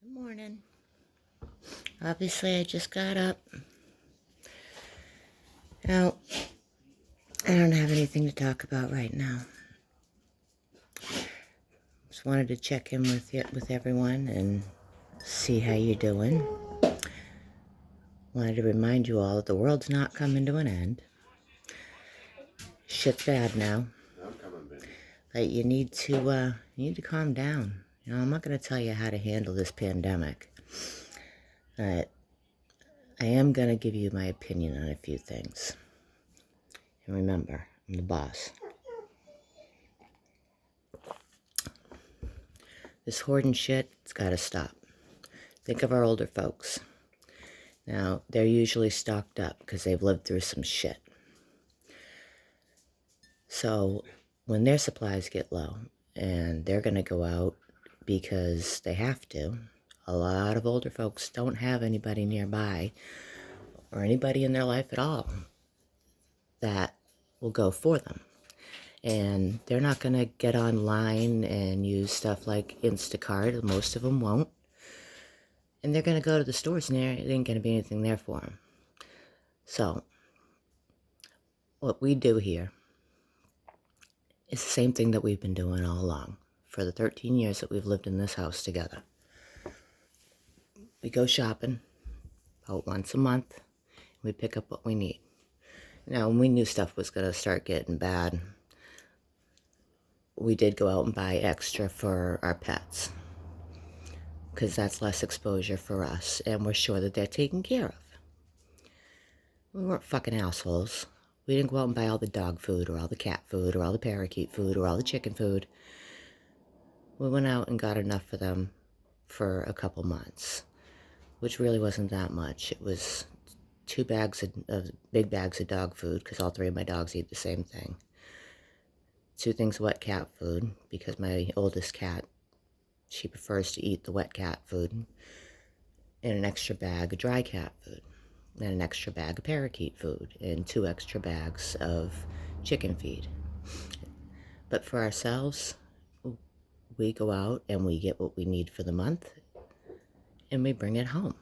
Good morning. Obviously, I just got up. Now, I don't have anything to talk about right now. Just wanted to check in with everyone and see how you're doing. Wanted to remind you all that the world's not coming to an end. Shit's bad now. But you need to calm down. I'm not going to tell you how to handle this pandemic. But I am going to give you my opinion on a few things. And remember, I'm the boss. This hoarding shit, it's got to stop. Think of our older folks. Now, they're usually stocked up because they've lived through some shit. So, when their supplies get low and they're going to go out because they have to, a lot of older folks don't have anybody nearby or anybody in their life at all that will go for them. And they're not going to get online and use stuff like Instacart. Most of them won't. And they're going to go to the stores and there ain't going to be anything there for them. So, what we do here is the same thing that we've been doing all along for the 13 years that we've lived in this house together. We go shopping about once a month. We pick up what we need. Now, when we knew stuff was going to start getting bad, we did go out and buy extra for our pets because that's less exposure for us, and we're sure that they're taken care of. We weren't fucking assholes. We didn't go out and buy all the dog food or all the cat food or all the parakeet food or all the chicken food. We went out and got enough for them for a couple months, which really wasn't that much. It was 2 bags of big bags of dog food because all 3 of my dogs eat the same thing. 2 things of wet cat food because my oldest cat, she prefers to eat the wet cat food, and an extra bag of dry cat food, and an extra bag of parakeet food, and 2 extra bags of chicken feed. But for ourselves, we go out and we get what we need for the month, and we bring it home.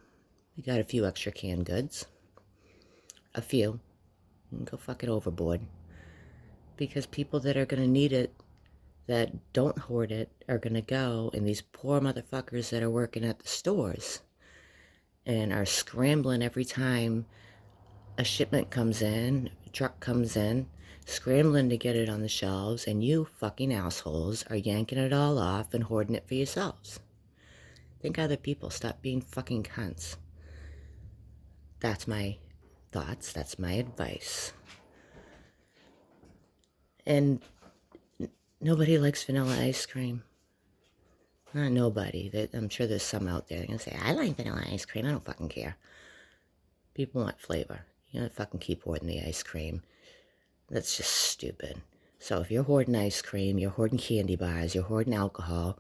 We got a few extra canned goods. A few. And go fucking overboard. Because people that are going to need it, that don't hoard it, are going to go, and these poor motherfuckers that are working at the stores and are scrambling every time a shipment comes in, a truck comes in, scrambling to get it on the shelves, and you fucking assholes are yanking it all off and hoarding it for yourselves. Think other people. Stop being fucking cunts. That's my thoughts. That's my advice. And nobody likes vanilla ice cream. Not nobody. I'm sure there's some out there that are going to say, I like vanilla ice cream. I don't fucking care. People want flavor. You don't fucking keep hoarding the ice cream. That's just stupid. So if you're hoarding ice cream, you're hoarding candy bars, you're hoarding alcohol,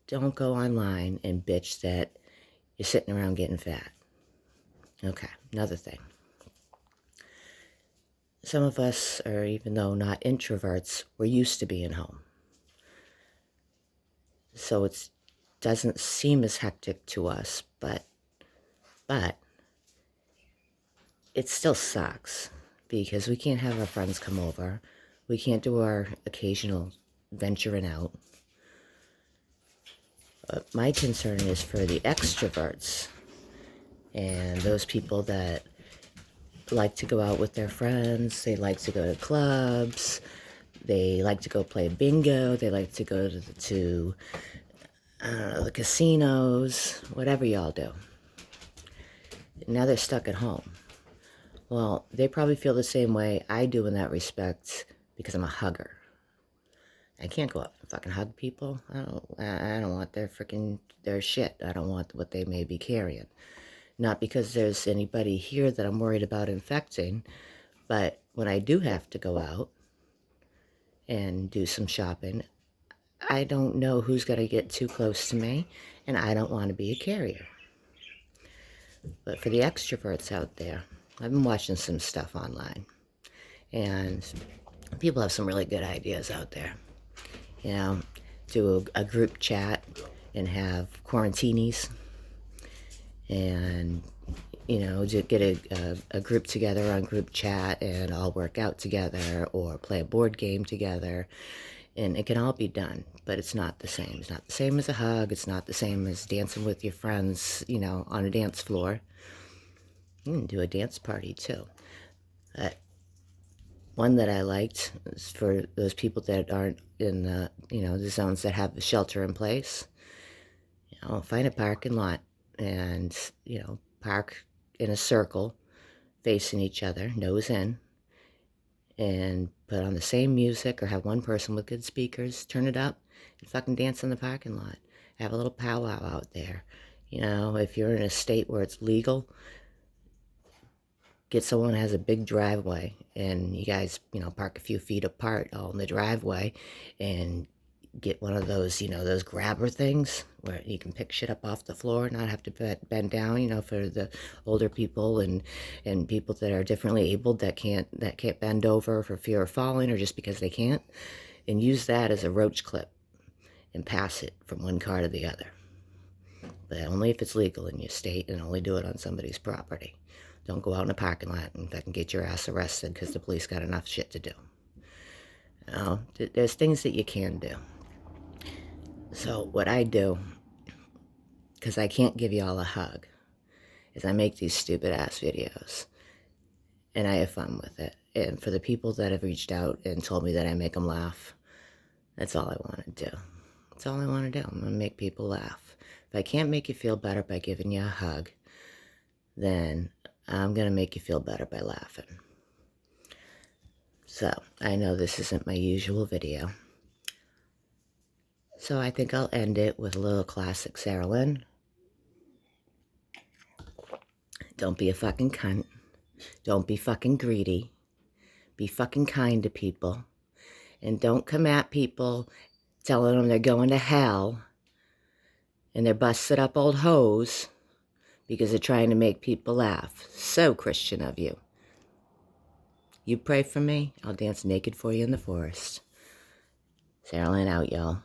don't go online and bitch that you're sitting around getting fat. Okay, another thing. Some of us, or even though not introverts, we're used to being home. So it doesn't seem as hectic to us, but it still sucks because we can't have our friends come over. We can't do our occasional venturing out. But my concern is for the extroverts and those people that like to go out with their friends. They like to go to clubs. They like to go play bingo. They like to go to the casinos, whatever y'all do. Now they're stuck at home. Well, they probably feel the same way I do in that respect because I'm a hugger. I can't go up and fucking hug people. I don't want their shit. I don't want what they may be carrying. Not because there's anybody here that I'm worried about infecting, but when I do have to go out and do some shopping, I don't know who's going to get too close to me, and I don't want to be a carrier. But for the extroverts out there, I've been watching some stuff online, and people have some really good ideas out there. Do a group chat and have quarantinis and, you know, to get a group together on group chat and all work out together or play a board game together. And it can all be done, but it's not the same. It's not the same as a hug. It's not the same as dancing with your friends, you know, on a dance floor. You can do a dance party too. One that I liked is for those people that aren't in the, you know, the zones that have the shelter in place. You know, find a parking lot and, you know, park in a circle facing each other, nose in, and put on the same music or have one person with good speakers, turn it up, and fucking dance in the parking lot. Have a little powwow out there. You know, if you're in a state where it's legal, get someone who has a big driveway and you guys, you know, park a few feet apart all in the driveway and get one of those, you know, those grabber things where you can pick shit up off the floor, not have to bend down, you know, for the older people and people that are differently abled that can't bend over for fear of falling or just because they can't, and use that as a roach clip and pass it from one car to the other. But only if it's legal in your state, and only do it on somebody's property. Don't go out in a parking lot and fucking get your ass arrested because the police got enough shit to do. You know, there's things that you can do. So what I do, because I can't give you all a hug, is I make these stupid ass videos. And I have fun with it. And for the people that have reached out and told me that I make them laugh, that's all I want to do. That's all I want to do. I'm going to make people laugh. If I can't make you feel better by giving you a hug, then I'm going to make you feel better by laughing. So, I know this isn't my usual video. So I think I'll end it with a little classic Sarah Lynn. Don't be a fucking cunt. Don't be fucking greedy. Be fucking kind to people. And don't come at people telling them they're going to hell and they're busted up old hoes because they're trying to make people laugh. So Christian of you. You pray for me, I'll dance naked for you in the forest. Sarah Lynn out, y'all.